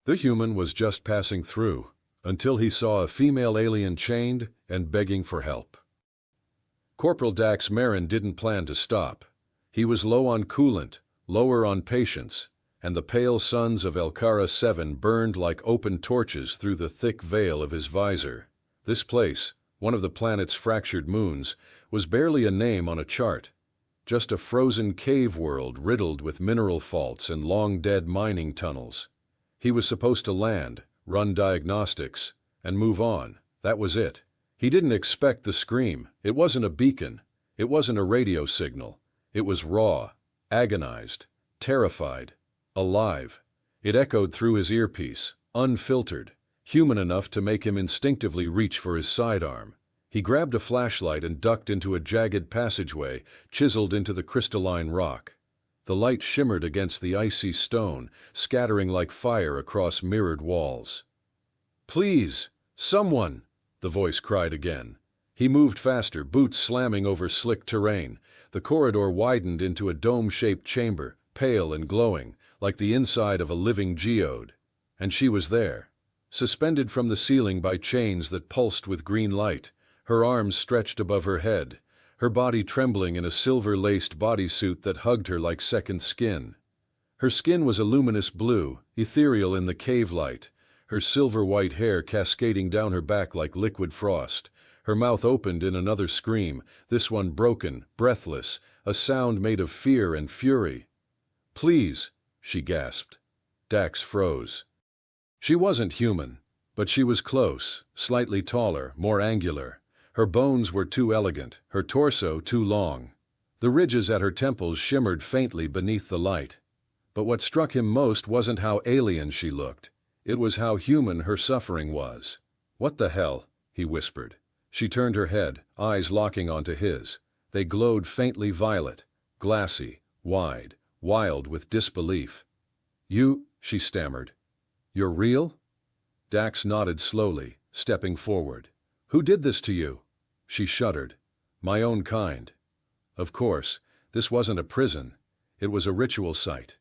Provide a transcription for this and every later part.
The human was just passing through, until he saw a female alien chained and begging for help. Corporal Dax Marin didn't plan to stop. He was low on coolant, lower on patience, and the pale suns of Elkara 7 burned like open torches through the thick veil of his visor. This place, one of the planet's fractured moons, was barely a name on a chart. Just a frozen cave world riddled with mineral faults and long-dead mining tunnels. He was supposed to land, run diagnostics, and move on. That was it. He didn't expect the scream. It wasn't a beacon. It wasn't a radio signal. It was raw, agonized, terrified, alive. It echoed through his earpiece, unfiltered, human enough to make him instinctively reach for his sidearm. He grabbed a flashlight and ducked into a jagged passageway chiseled into the crystalline rock. The light shimmered against the icy stone, scattering like fire across mirrored walls. "Please, someone!" the voice cried again. He moved faster, boots slamming over slick terrain. The corridor widened into a dome-shaped chamber, pale and glowing, like the inside of a living geode. And she was there, suspended from the ceiling by chains that pulsed with green light, her arms stretched above her head, her body trembling in a silver-laced bodysuit that hugged her like second skin. Her skin was a luminous blue, ethereal in the cave light, her silver-white hair cascading down her back like liquid frost. Her mouth opened in another scream, this one broken, breathless, a sound made of fear and fury. "Please," she gasped. Dax froze. She wasn't human, but she was close, slightly taller, more angular. Her bones were too elegant, her torso too long. The ridges at her temples shimmered faintly beneath the light. But what struck him most wasn't how alien she looked. It was how human her suffering was. "What the hell?" he whispered. She turned her head, eyes locking onto his. They glowed faintly violet, glassy, wide, wild with disbelief. "You," she stammered. "You're real?" Dax nodded slowly, stepping forward. "Who did this to you?" She shuddered. "My own kind." Of course, this wasn't a prison. It was a ritual site.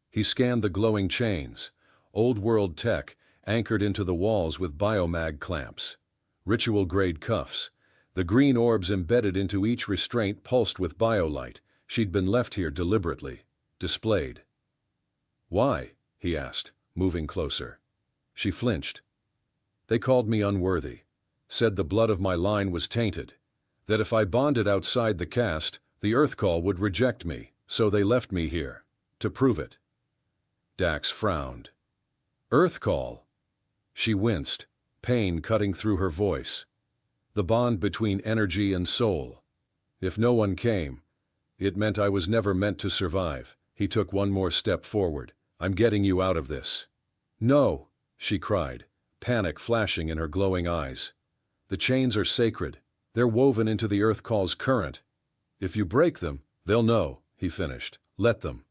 He scanned the glowing chains, old-world tech, anchored into the walls with biomag clamps. Ritual-grade cuffs. The green orbs embedded into each restraint pulsed with biolight. She'd been left here deliberately, displayed. "Why?" he asked, moving closer. She flinched. "They called me unworthy. Said the blood of my line was tainted. That if I bonded outside the caste, the Earthcall would reject me, so they left me here. To prove it." Dax frowned. "Earthcall?" She winced, pain cutting through her voice. The bond between energy and soul. If no one came, it meant I was never meant to survive. He took one more step forward. "I'm getting you out of this." "No," she cried, panic flashing in her glowing eyes. "The chains are sacred. They're woven into the Earthcall's current. If you break them, they'll know," he finished. "Let them."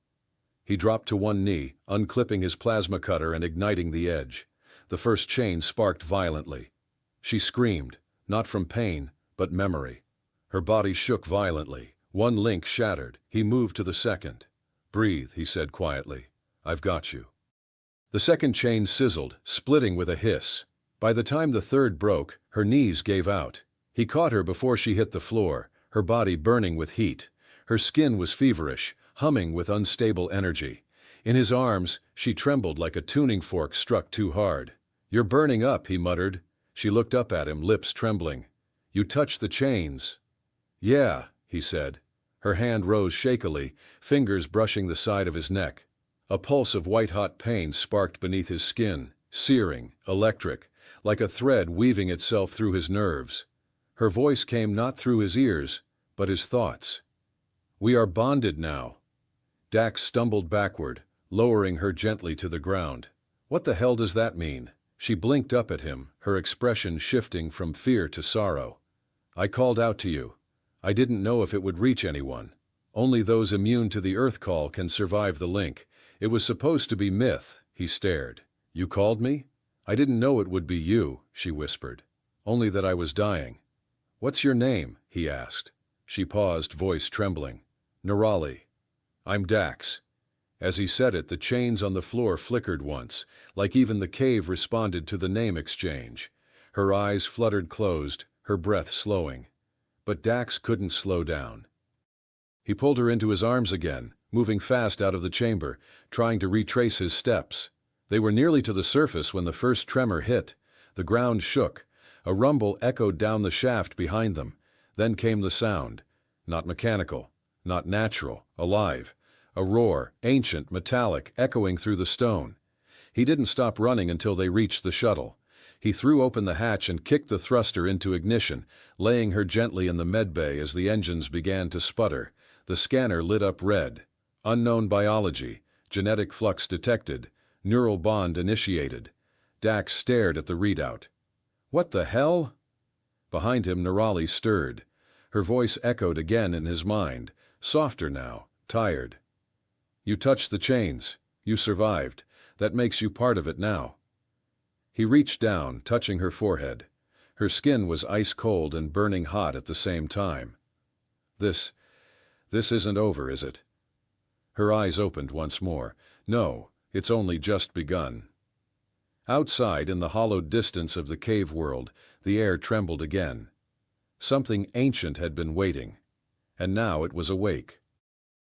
He dropped to one knee, unclipping his plasma cutter and igniting the edge. The first chain sparked violently. She screamed, not from pain, but memory. Her body shook violently. One link shattered. He moved to the second. "Breathe," he said quietly. "I've got you." The second chain sizzled, splitting with a hiss. By the time the third broke, her knees gave out. He caught her before she hit the floor, her body burning with heat. Her skin was feverish, humming with unstable energy. In his arms, she trembled like a tuning fork struck too hard. "You're burning up," he muttered. She looked up at him, lips trembling. "You touched the chains." "Yeah," he said. Her hand rose shakily, fingers brushing the side of his neck. A pulse of white-hot pain sparked beneath his skin, searing, electric, like a thread weaving itself through his nerves. Her voice came not through his ears, but his thoughts. "We are bonded now." Dax stumbled backward, lowering her gently to the ground. "What the hell does that mean?" She blinked up at him, her expression shifting from fear to sorrow. "I called out to you. I didn't know if it would reach anyone. Only those immune to the Earthcall can survive the link. It was supposed to be myth." He stared. "You called me? I didn't know it would be you," she whispered. "Only that I was dying." "What's your name?" he asked. She paused, voice trembling. "Nirali." "I'm Dax." As he said it, the chains on the floor flickered once, like even the cave responded to the name exchange. Her eyes fluttered closed, her breath slowing. But Dax couldn't slow down. He pulled her into his arms again, moving fast out of the chamber, trying to retrace his steps. They were nearly to the surface when the first tremor hit. The ground shook. A rumble echoed down the shaft behind them. Then came the sound. Not mechanical, not natural, alive. A roar, ancient, metallic, echoing through the stone. He didn't stop running until they reached the shuttle. He threw open the hatch and kicked the thruster into ignition, laying her gently in the medbay as the engines began to sputter. The scanner lit up red. Unknown biology, genetic flux detected, neural bond initiated. Dax stared at the readout. What the hell? Behind him, Nerali stirred. Her voice echoed again in his mind, softer now, tired. You touched the chains. You survived. That makes you part of it now. He reached down, touching her forehead. Her skin was ice cold and burning hot at the same time. This isn't over, is it? Her eyes opened once more. No, it's only just begun. Outside, in the hollowed distance of the cave world, the air trembled again. Something ancient had been waiting, and now it was awake.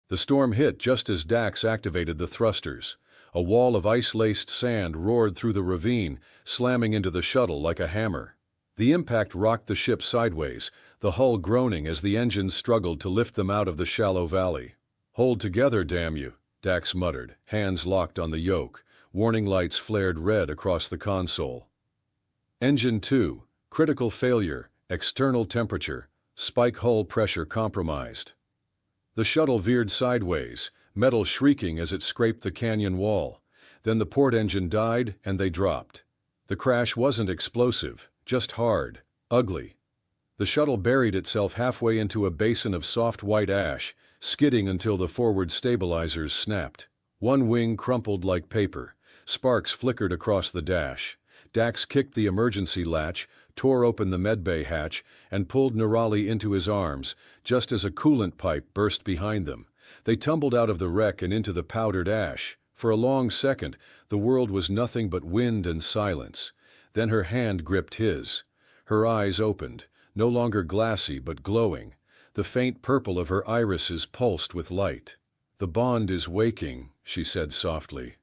The storm hit just as Dax activated the thrusters. A wall of ice-laced sand roared through the ravine, slamming into the shuttle like a hammer. The impact rocked the ship sideways, the hull groaning as the engines struggled to lift them out of the shallow valley. Hold together, damn you, Dax muttered, hands locked on the yoke. Warning lights flared red across the console. Engine 2, critical failure, external temperature, spike hull pressure compromised. The shuttle veered sideways, metal shrieking as it scraped the canyon wall. Then the port engine died and they dropped. The crash wasn't explosive, just hard, ugly. The shuttle buried itself halfway into a basin of soft white ash, skidding until the forward stabilizers snapped. One wing crumpled like paper. Sparks flickered across the dash. Dax kicked the emergency latch, tore open the medbay hatch, and pulled Nerali into his arms, just as a coolant pipe burst behind them. They tumbled out of the wreck and into the powdered ash. For a long second, the world was nothing but wind and silence. Then her hand gripped his. Her eyes opened, no longer glassy but glowing. The faint purple of her irises pulsed with light. "The bond is waking," she said softly.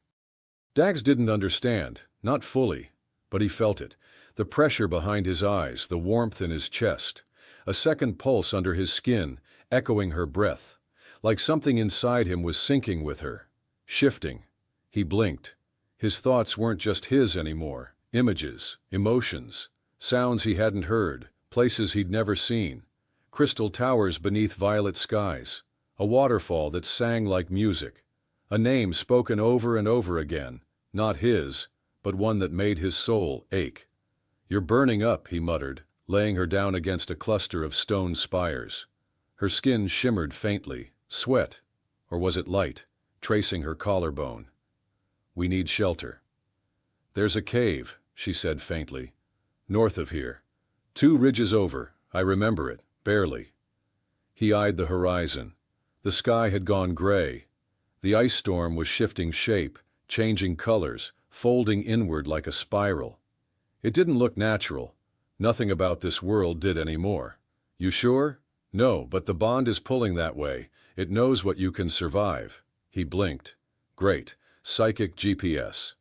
Dax didn't understand, not fully, but he felt it. The pressure behind his eyes, the warmth in his chest. A second pulse under his skin, echoing her breath. Like something inside him was sinking with her, shifting. He blinked. His thoughts weren't just his anymore. Images, emotions, sounds he hadn't heard, places he'd never seen. Crystal towers beneath violet skies. A waterfall that sang like music. A name spoken over and over again, not his, but one that made his soul ache. "You're burning up," he muttered, laying her down against a cluster of stone spires. Her skin shimmered faintly, sweat, or was it light, tracing her collarbone. "We need shelter." "There's a cave," she said faintly. "North of here. 2 ridges over, I remember it, barely." He eyed the horizon. The sky had gone gray. The ice storm was shifting shape, changing colors, folding inward like a spiral. It didn't look natural. Nothing about this world did anymore. "You sure?" "No, but the bond is pulling that way. It knows what you can survive." He blinked. "Great. Psychic GPS."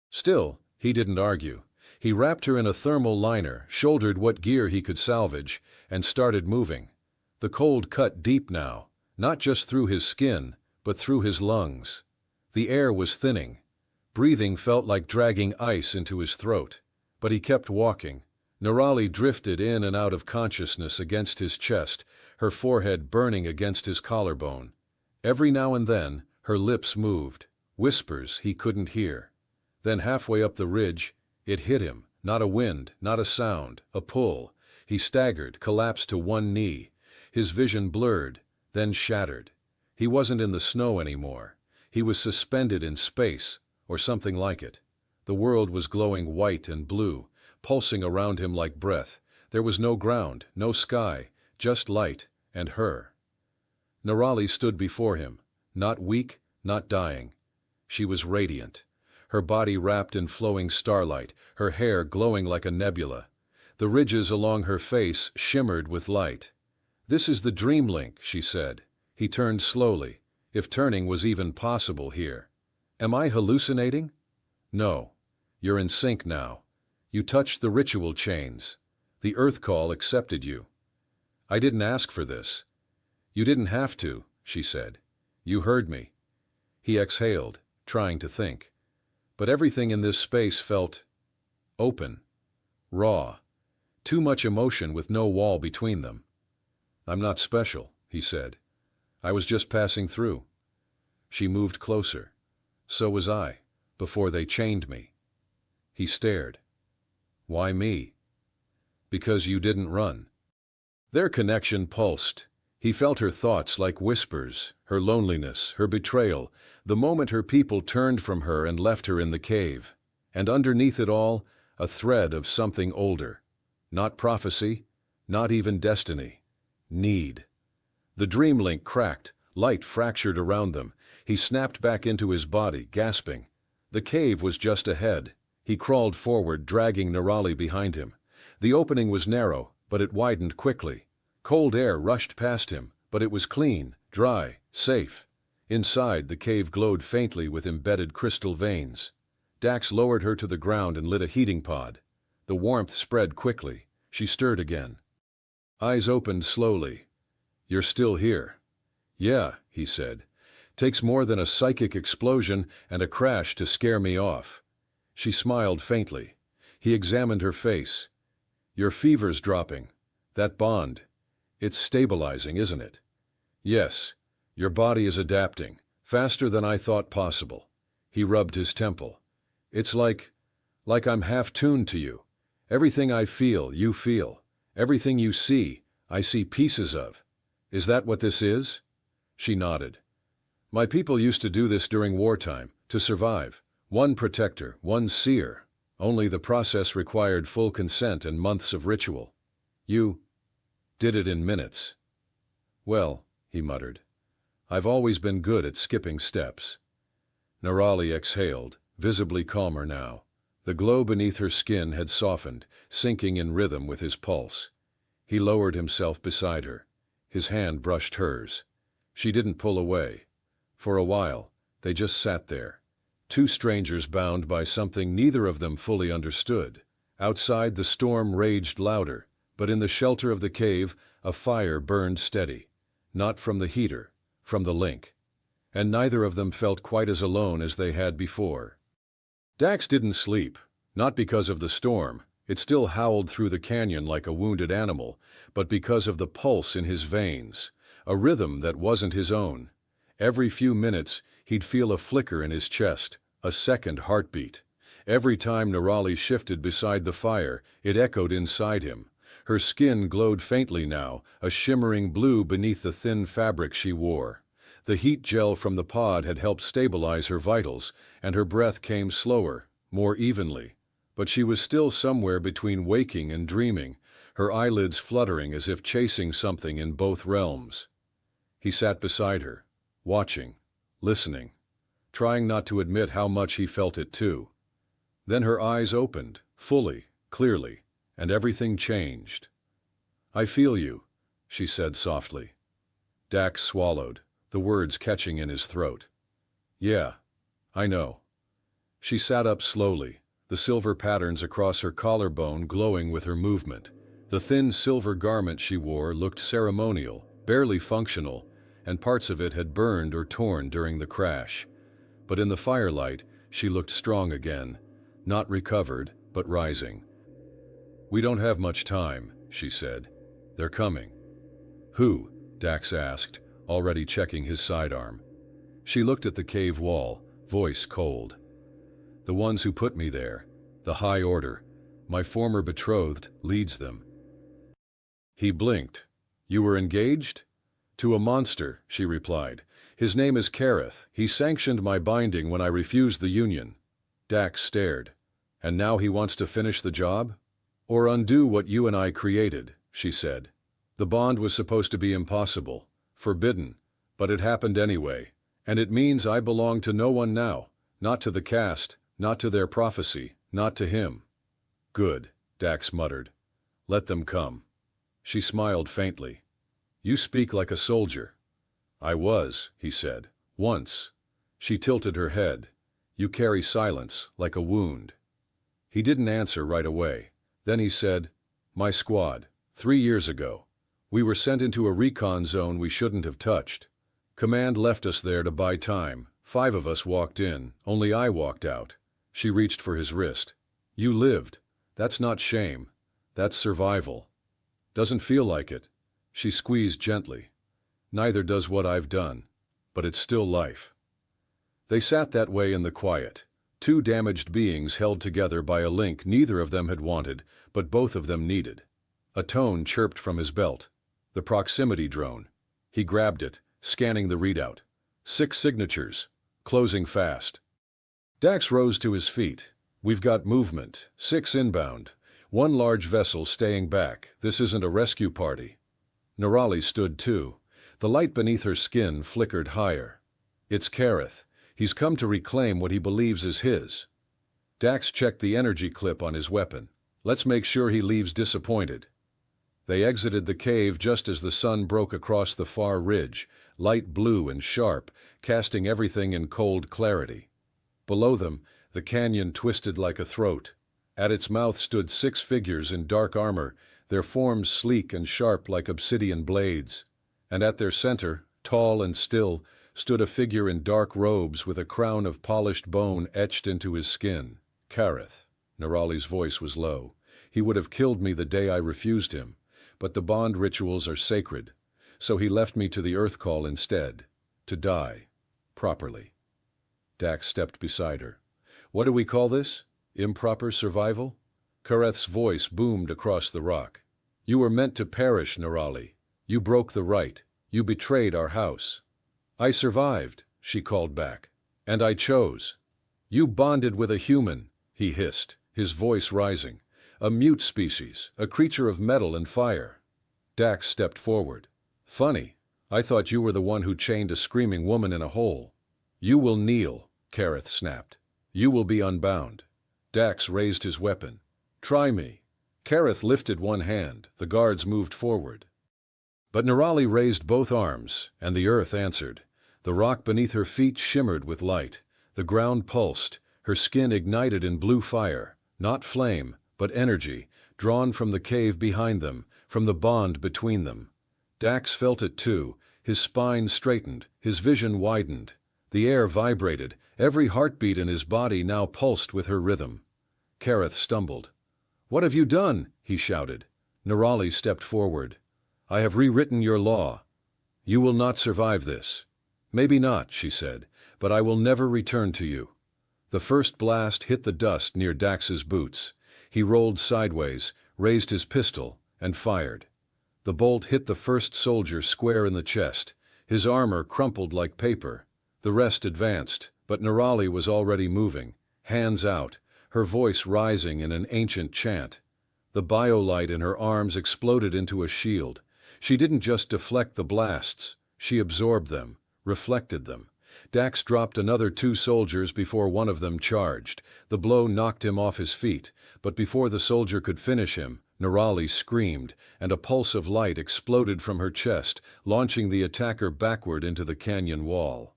Still, he didn't argue. He wrapped her in a thermal liner, shouldered what gear he could salvage, and started moving. The cold cut deep now, not just through his skin, but through his lungs. The air was thinning. Breathing felt like dragging ice into his throat. But he kept walking. Nerali drifted in and out of consciousness against his chest, her forehead burning against his collarbone. Every now and then, her lips moved, whispers he couldn't hear. Then halfway up the ridge, it hit him. Not a wind, not a sound, a pull. He staggered, collapsed to one knee. His vision blurred, then shattered. He wasn't in the snow anymore. He was suspended in space, or something like it. The world was glowing white and blue, pulsing around him like breath. There was no ground, no sky, just light and her. Nerali stood before him, not weak, not dying. She was radiant, her body wrapped in flowing starlight, her hair glowing like a nebula. The ridges along her face shimmered with light. "This is the dream link," she said. He turned slowly, if turning was even possible here. "Am I hallucinating?" "No. You're in sync now. You touched the ritual chains. The Earth Call accepted you." "I didn't ask for this." "You didn't have to," she said. "You heard me." He exhaled, trying to think. But everything in this space felt open, raw, too much emotion with no wall between them. "I'm not special," he said. "I was just passing through." She moved closer. "So was I, before they chained me." He stared. "Why me?" "Because you didn't run." Their connection pulsed. He felt her thoughts like whispers, her loneliness, her betrayal, the moment her people turned from her and left her in the cave. And underneath it all, a thread of something older. Not prophecy, not even destiny. Need. The dream link cracked, light fractured around them. He snapped back into his body, gasping. The cave was just ahead. He crawled forward, dragging Nerali behind him. The opening was narrow, but it widened quickly. Cold air rushed past him, but it was clean, dry, safe. Inside, the cave glowed faintly with embedded crystal veins. Dax lowered her to the ground and lit a heating pod. The warmth spread quickly. She stirred again. Eyes opened slowly. "You're still here." "Yeah," he said. "Takes more than a psychic explosion and a crash to scare me off." She smiled faintly. He examined her face. "Your fever's dropping. That bond. It's stabilizing, isn't it?" "Yes. Your body is adapting, faster than I thought possible." He rubbed his temple. "It's like I'm half-tuned to you. Everything I feel, you feel. Everything you see, I see pieces of. Is that what this is?" She nodded. "My people used to do this during wartime, to survive. One protector, one seer. Only the process required full consent and months of ritual. You did it in minutes." "Well," he muttered, "I've always been good at skipping steps." Nerali exhaled, visibly calmer now. The glow beneath her skin had softened, sinking in rhythm with his pulse. He lowered himself beside her. His hand brushed hers. She didn't pull away. For a while, they just sat there. Two strangers bound by something neither of them fully understood. Outside, the storm raged louder, but in the shelter of the cave, a fire burned steady. Not from the heater, from the link. And neither of them felt quite as alone as they had before. Dax didn't sleep, not because of the storm. It still howled through the canyon like a wounded animal, but because of the pulse in his veins, a rhythm that wasn't his own. Every few minutes, he'd feel a flicker in his chest, a second heartbeat. Every time Nerali shifted beside the fire, it echoed inside him. Her skin glowed faintly now, a shimmering blue beneath the thin fabric she wore. The heat gel from the pod had helped stabilize her vitals, and her breath came slower, more evenly. But she was still somewhere between waking and dreaming, her eyelids fluttering as if chasing something in both realms. He sat beside her, watching, listening, trying not to admit how much he felt it too. Then her eyes opened, fully, clearly, and everything changed. "I feel you," she said softly. Dax swallowed, the words catching in his throat. "Yeah, I know." She sat up slowly, the silver patterns across her collarbone glowing with her movement. The thin silver garment she wore looked ceremonial, barely functional, and parts of it had burned or torn during the crash. But in the firelight, she looked strong again, not recovered, but rising. "We don't have much time," she said. "They're coming." "Who?" Dax asked, already checking his sidearm. She looked at the cave wall, voice cold. "The ones who put me there. The High Order. My former betrothed leads them." He blinked. "You were engaged?" "To a monster," she replied. "His name is Kareth. He sanctioned my binding when I refused the union." Dax stared. "And now he wants to finish the job?" "Or undo what you and I created," she said. "The bond was supposed to be impossible, forbidden, but it happened anyway, And it means I belong to no one now, not to the caste, not to their prophecy, not to him. Good, Dax muttered. Let them come. She smiled faintly. You speak like a soldier. I was, he said. Once. She tilted her head. You carry silence, like a wound. He didn't answer right away. Then he said, My squad, 3 years ago. We were sent into a recon zone we shouldn't have touched. Command left us there to buy time. 5 of us walked in, only I walked out. She reached for his wrist. You lived. That's not shame. That's survival. Doesn't feel like it. She squeezed gently. Neither does what I've done. But it's still life. They sat that way in the quiet. 2 damaged beings held together by a link neither of them had wanted, but both of them needed. A tone chirped from his belt. The proximity drone. He grabbed it, scanning the readout. 6 signatures. Closing fast. Dax rose to his feet. We've got movement. 6 inbound. 1 large vessel staying back. This isn't a rescue party. Nerali stood too. The light beneath her skin flickered higher. It's Kareth. He's come to reclaim what he believes is his. Dax checked the energy clip on his weapon. Let's make sure he leaves disappointed. They exited the cave just as the sun broke across the far ridge, light blue and sharp, casting everything in cold clarity. Below them, the canyon twisted like a throat. At its mouth stood 6 figures in dark armor, their forms sleek and sharp like obsidian blades. And at their center, tall and still, stood a figure in dark robes with a crown of polished bone etched into his skin. Kareth. Nerali's voice was low. He would have killed me the day I refused him, but the bond rituals are sacred, so he left me to the earth call instead, to die, properly. Dax stepped beside her. What do we call this? Improper survival? Kareth's voice boomed across the rock. You were meant to perish, Nerali. You broke the right. You betrayed our house. I survived, she called back. And I chose. You bonded with a human, he hissed, his voice rising. A mute species, a creature of metal and fire. Dax stepped forward. Funny, I thought you were the one who chained a screaming woman in a hole. You will kneel, Kareth snapped. You will be unbound. Dax raised his weapon. Try me. Kareth lifted one hand, the guards moved forward. But Nerali raised both arms, and the earth answered. The rock beneath her feet shimmered with light. The ground pulsed, her skin ignited in blue fire, not flame, but energy, drawn from the cave behind them, from the bond between them. Dax felt it too, his spine straightened, his vision widened. The air vibrated, every heartbeat in his body now pulsed with her rhythm. Kareth stumbled. What have you done? He shouted. Nerali stepped forward. I have rewritten your law. You will not survive this. Maybe not, she said, but I will never return to you. The first blast hit the dust near Dax's boots. He rolled sideways, raised his pistol, and fired. The bolt hit the first soldier square in the chest. His armor crumpled like paper. The rest advanced, but Nerali was already moving, hands out, her voice rising in an ancient chant. The biolight in her arms exploded into a shield. She didn't just deflect the blasts, she absorbed them, reflected them. Dax dropped another 2 soldiers before one of them charged. The blow knocked him off his feet, but before the soldier could finish him, Nerali screamed, and a pulse of light exploded from her chest, launching the attacker backward into the canyon wall.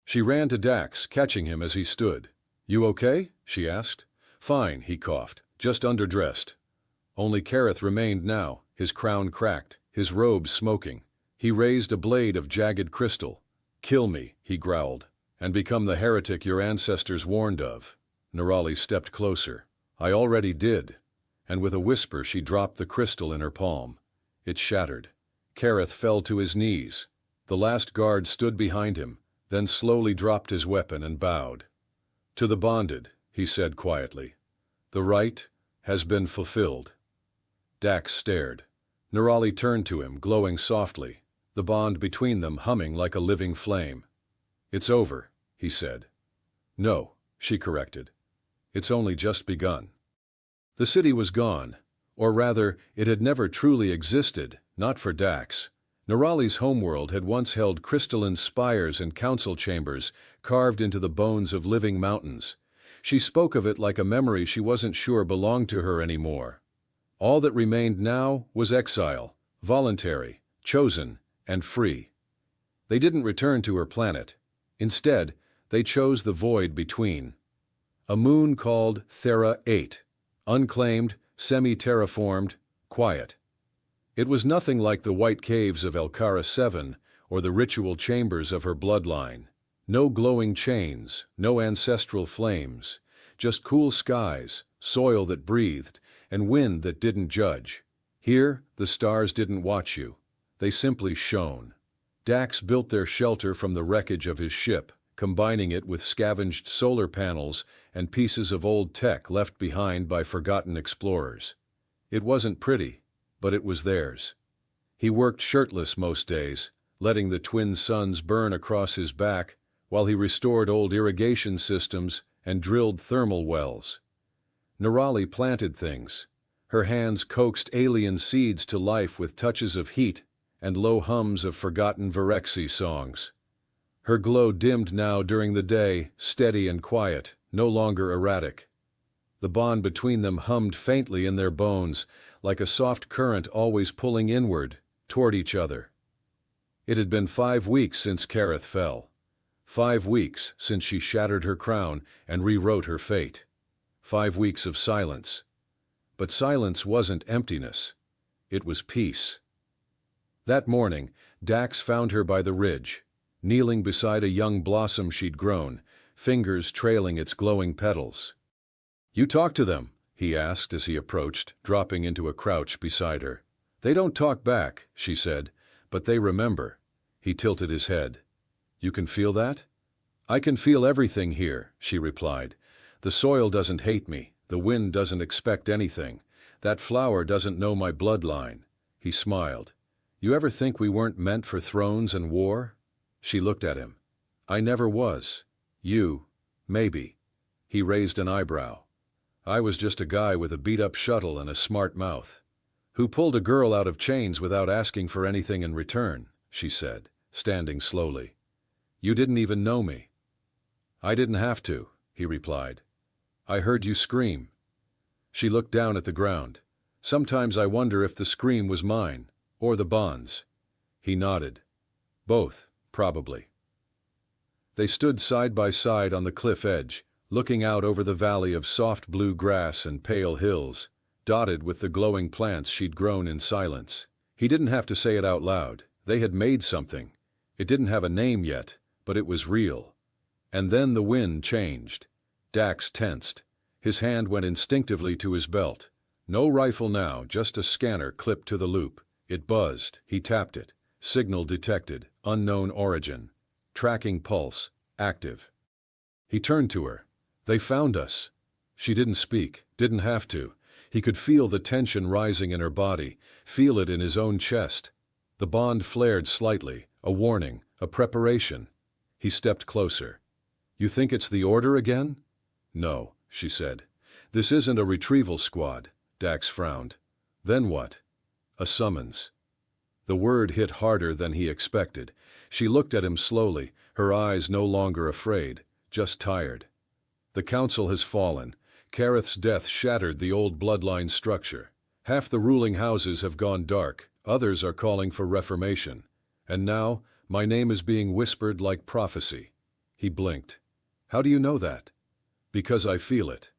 She ran to Dax, catching him as he stood. You okay? She asked. Fine, he coughed, just underdressed. Only Kareth remained now, his crown cracked, his robe smoking. He raised a blade of jagged crystal. Kill me, he growled, and become the heretic your ancestors warned of. Nerali stepped closer. I already did. And with a whisper she dropped the crystal in her palm. It shattered. Kareth fell to his knees. The last guard stood behind him, then slowly dropped his weapon and bowed. To the bonded, he said quietly. The rite has been fulfilled. Dax stared. Nerali turned to him, glowing softly, the bond between them humming like a living flame. It's over, he said. No, she corrected. It's only just begun. The city was gone, or rather, it had never truly existed, not for Dax. Nerali's homeworld had once held crystalline spires and council chambers carved into the bones of living mountains. She spoke of it like a memory she wasn't sure belonged to her anymore. All that remained now was exile, voluntary, chosen, and free. They didn't return to her planet. Instead, they chose the void between. A moon called Thera 8, unclaimed, semi-terraformed, quiet. It was nothing like the white caves of Elkara 7 or the ritual chambers of her bloodline. No glowing chains, no ancestral flames, just cool skies, soil that breathed, and wind that didn't judge. Here, the stars didn't watch you. They simply shone. Dax built their shelter from the wreckage of his ship, combining it with scavenged solar panels and pieces of old tech left behind by forgotten explorers. It wasn't pretty, but it was theirs. He worked shirtless most days, letting the twin suns burn across his back while he restored old irrigation systems and drilled thermal wells. Nerali planted things. Her hands coaxed alien seeds to life with touches of heat and low hums of forgotten Virexi songs. Her glow dimmed now during the day, steady and quiet, no longer erratic. The bond between them hummed faintly in their bones, like a soft current always pulling inward, toward each other. It had been 5 weeks since Kareth fell. 5 weeks since she shattered her crown and rewrote her fate. 5 weeks of silence. But silence wasn't emptiness. It was peace. That morning, Dax found her by the ridge, kneeling beside a young blossom she'd grown, fingers trailing its glowing petals. "You talk to them?" he asked as he approached, dropping into a crouch beside her. "They don't talk back," she said, "but they remember." He tilted his head. "You can feel that?" "I can feel everything here," she replied. "The soil doesn't hate me, the wind doesn't expect anything, that flower doesn't know my bloodline." He smiled. "You ever think we weren't meant for thrones and war?" She looked at him. "I never was. You, maybe." He raised an eyebrow. "I was just a guy with a beat-up shuttle and a smart mouth, who pulled a girl out of chains without asking for anything in return," she said, standing slowly. "You didn't even know me." "I didn't have to," he replied. "I heard you scream." She looked down at the ground. "Sometimes I wonder if the scream was mine, or the bond's." He nodded. "Both, probably." They stood side by side on the cliff edge, looking out over the valley of soft blue grass and pale hills, dotted with the glowing plants she'd grown in silence. He didn't have to say it out loud. They had made something. It didn't have a name yet, but it was real. And then the wind changed. Dax tensed. His hand went instinctively to his belt. No rifle now, just a scanner clipped to the loop. It buzzed. He tapped it. Signal detected. Unknown origin. Tracking pulse. Active. He turned to her. "They found us." She didn't speak, didn't have to. He could feel the tension rising in her body, feel it in his own chest. The bond flared slightly, a warning, a preparation. He stepped closer. "You think it's the Order again?" "No," she said. "This isn't a retrieval squad." Dax frowned. "Then what?" "A summons." The word hit harder than he expected. She looked at him slowly, her eyes no longer afraid, just tired. "The council has fallen. Kareth's death shattered the old bloodline structure. Half the ruling houses have gone dark, others are calling for reformation. And now, my name is being whispered like prophecy." He blinked. "How do you know that?" "Because I feel it."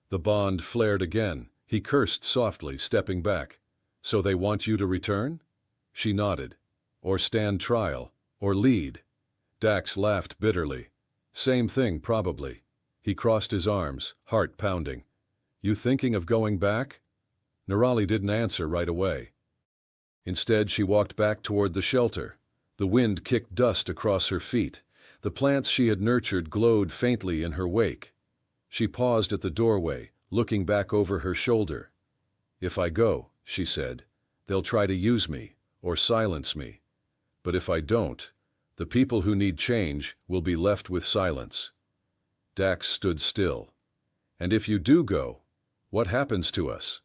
The bond flared again. He cursed softly, stepping back. "So they want you to return?" She nodded. "Or stand trial, or lead." Dax laughed bitterly. "Same thing, probably." He crossed his arms, heart pounding. "You thinking of going back?" Nerali didn't answer right away. Instead, she walked back toward the shelter. The wind kicked dust across her feet. The plants she had nurtured glowed faintly in her wake. She paused at the doorway, looking back over her shoulder. "If I go," she said, "they'll try to use me, or silence me. But if I don't, the people who need change will be left with silence." Dax stood still. "And if you do go, what happens to us?"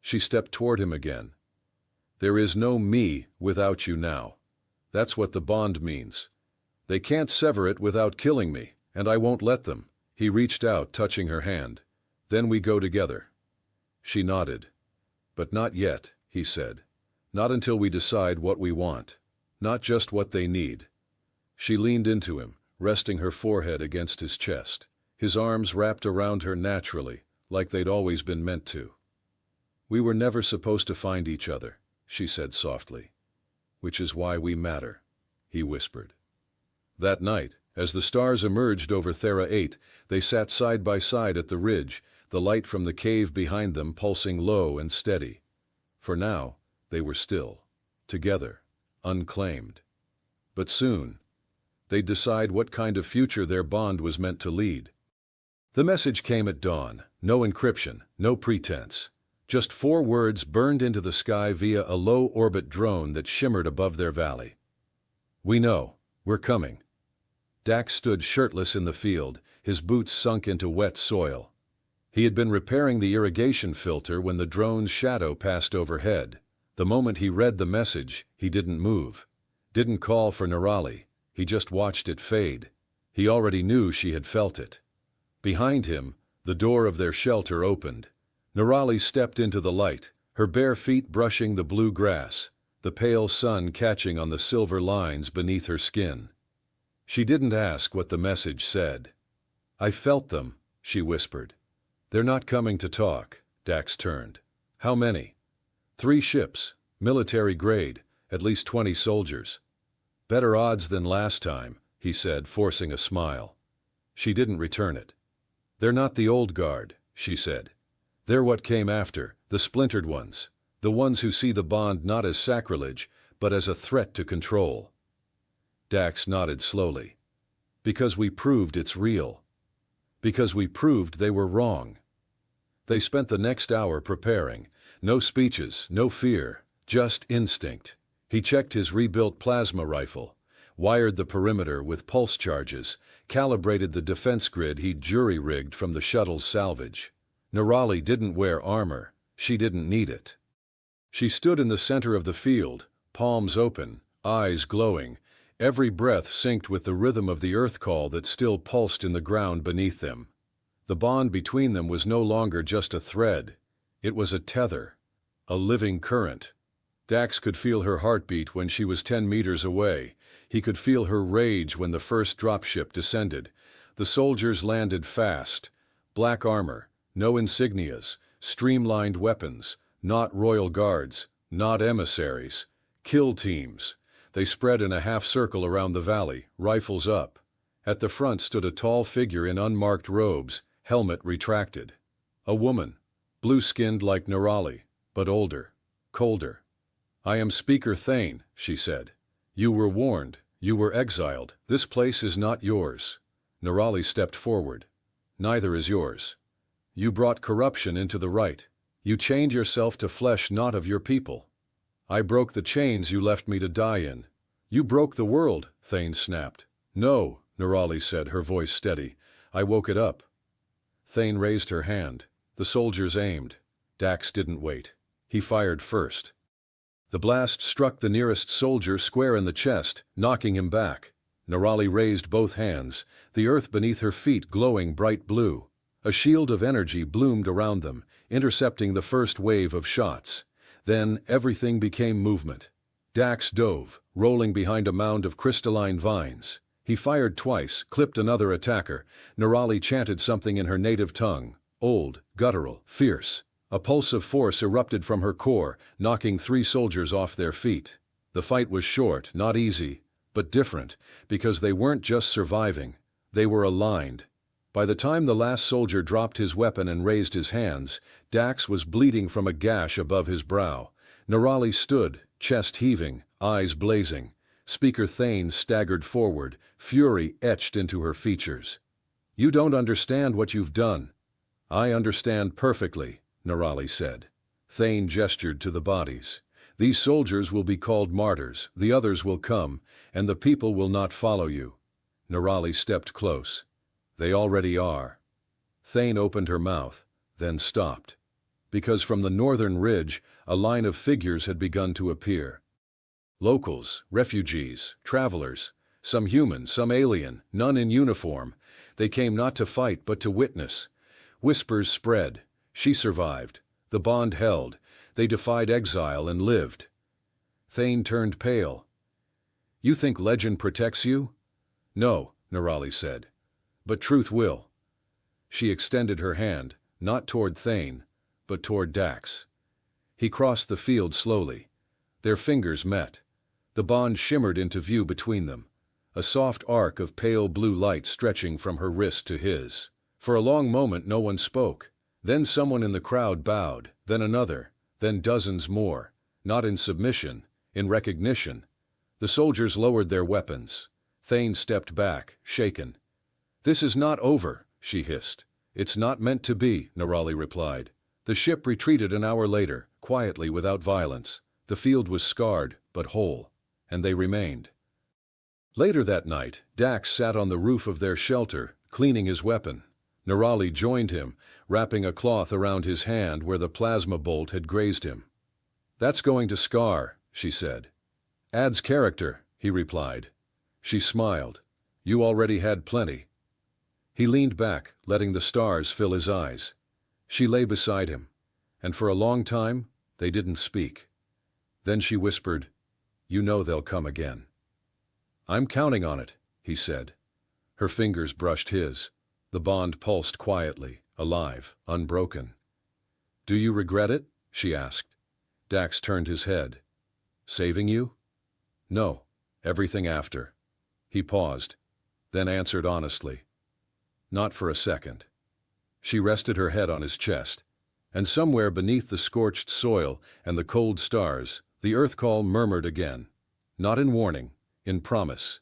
She stepped toward him again. There is no me without you now. That's what the bond means. They can't sever it without killing me, and I won't let them." He reached out, touching her hand. "Then we go together." She nodded. "But not yet," he said. "Not until we decide what we want. Not just what they need." She leaned into him, resting her forehead against his chest. His arms wrapped around her naturally, like they'd always been meant to. "We were never supposed to find each other," she said softly. "Which is why we matter," he whispered. That night, as the stars emerged over Thera 8, they sat side by side at the ridge, the light from the cave behind them pulsing low and steady. For now, they were still, together, unclaimed. But soon, they'd decide what kind of future their bond was meant to lead. The message came at dawn, no encryption, no pretense. Just 4 words burned into the sky via a low-orbit drone that shimmered above their valley. "We know. We're coming." Dax stood shirtless in the field, his boots sunk into wet soil. He had been repairing the irrigation filter when the drone's shadow passed overhead. The moment he read the message, he didn't move. Didn't call for Nerali. He just watched it fade. He already knew she had felt it. Behind him, the door of their shelter opened. Nerali stepped into the light, her bare feet brushing the blue grass, the pale sun catching on the silver lines beneath her skin. She didn't ask what the message said. "I felt them," she whispered. "They're not coming to talk." Dax turned. "How many?" 3 ships, military grade, at least 20 soldiers. "Better odds than last time," he said, forcing a smile. She didn't return it. "They're not the old guard," she said. "They're what came after, the splintered ones, the ones who see the bond not as sacrilege, but as a threat to control." Dax nodded slowly. "Because we proved it's real. Because we proved they were wrong." They spent the next hour preparing. No speeches, no fear, just instinct. He checked his rebuilt plasma rifle, wired the perimeter with pulse charges, calibrated the defense grid he'd jury-rigged from the shuttle's salvage. Nerali didn't wear armor. She didn't need it. She stood in the center of the field, palms open, eyes glowing, every breath synced with the rhythm of the earth call that still pulsed in the ground beneath them. The bond between them was no longer just a thread. It was a tether, a living current. Dax could feel her heartbeat when she was 10 meters away. He could feel her rage when the first dropship descended. The soldiers landed fast. Black armor, no insignias, streamlined weapons, not royal guards, not emissaries. Kill teams. They spread in a half-circle around the valley, rifles up. At the front stood a tall figure in unmarked robes, helmet retracted. A woman, blue-skinned like Nerali, but older, colder. "I am Speaker Thane," she said. "You were warned. You were exiled. This place is not yours." Nerali stepped forward. "Neither is yours. You brought corruption into the right. You chained yourself to flesh not of your people. I broke the chains you left me to die in." "You broke the world," Thane snapped. "No," Nerali said, her voice steady. "I woke it up." Thane raised her hand. The soldiers aimed. Dax didn't wait. He fired first. The blast struck the nearest soldier square in the chest, knocking him back. Nerali raised both hands, the earth beneath her feet glowing bright blue. A shield of energy bloomed around them, intercepting the first wave of shots. Then everything became movement. Dax dove, rolling behind a mound of crystalline vines. He fired twice, clipped another attacker. Nerali chanted something in her native tongue, old, guttural, fierce. A pulse of force erupted from her core, knocking 3 soldiers off their feet. The fight was short, not easy, but different, because they weren't just surviving. They were aligned. By the time the last soldier dropped his weapon and raised his hands, Dax was bleeding from a gash above his brow. Nerali stood, chest heaving, eyes blazing. Speaker Thane staggered forward, fury etched into her features. "You don't understand what you've done." "I understand perfectly," Nerali said. Thane gestured to the bodies. "These soldiers will be called martyrs, the others will come, and the people will not follow you." Nerali stepped close. "They already are." Thane opened her mouth, then stopped. because from the northern ridge a line of figures had begun to appear. Locals, refugees, travelers, some human, some alien, none in uniform. They came not to fight but to witness. Whispers spread. She survived. The bond held. They defied exile and lived. Thane turned pale. "You think legend protects you?" "No," Nerali said. "But truth will." She extended her hand, not toward Thane, but toward Dax. He crossed the field slowly. Their fingers met. The bond shimmered into view between them, a soft arc of pale blue light stretching from her wrist to his. For a long moment no one spoke. Then someone in the crowd bowed, then another, then dozens more, not in submission, in recognition. The soldiers lowered their weapons. Thane stepped back, shaken. "This is not over," she hissed. "It's not meant to be," Nerali replied. The ship retreated an hour later, quietly without violence. The field was scarred, but whole. And they remained. Later that night, Dax sat on the roof of their shelter, cleaning his weapon. Nerali joined him, wrapping a cloth around his hand where the plasma bolt had grazed him. "That's going to scar," she said. "Adds character," he replied. She smiled. "You already had plenty." He leaned back, letting the stars fill his eyes. She lay beside him, and for a long time they didn't speak. Then she whispered, "You know they'll come again." "I'm counting on it," he said. Her fingers brushed his. The bond pulsed quietly, alive, unbroken. "Do you regret it?" she asked. Dax turned his head. "Saving you?" "No, everything after." He paused, then answered honestly. "Not for a second." She rested her head on his chest, and somewhere beneath the scorched soil and the cold stars, the earth call murmured again. Not in warning, in promise.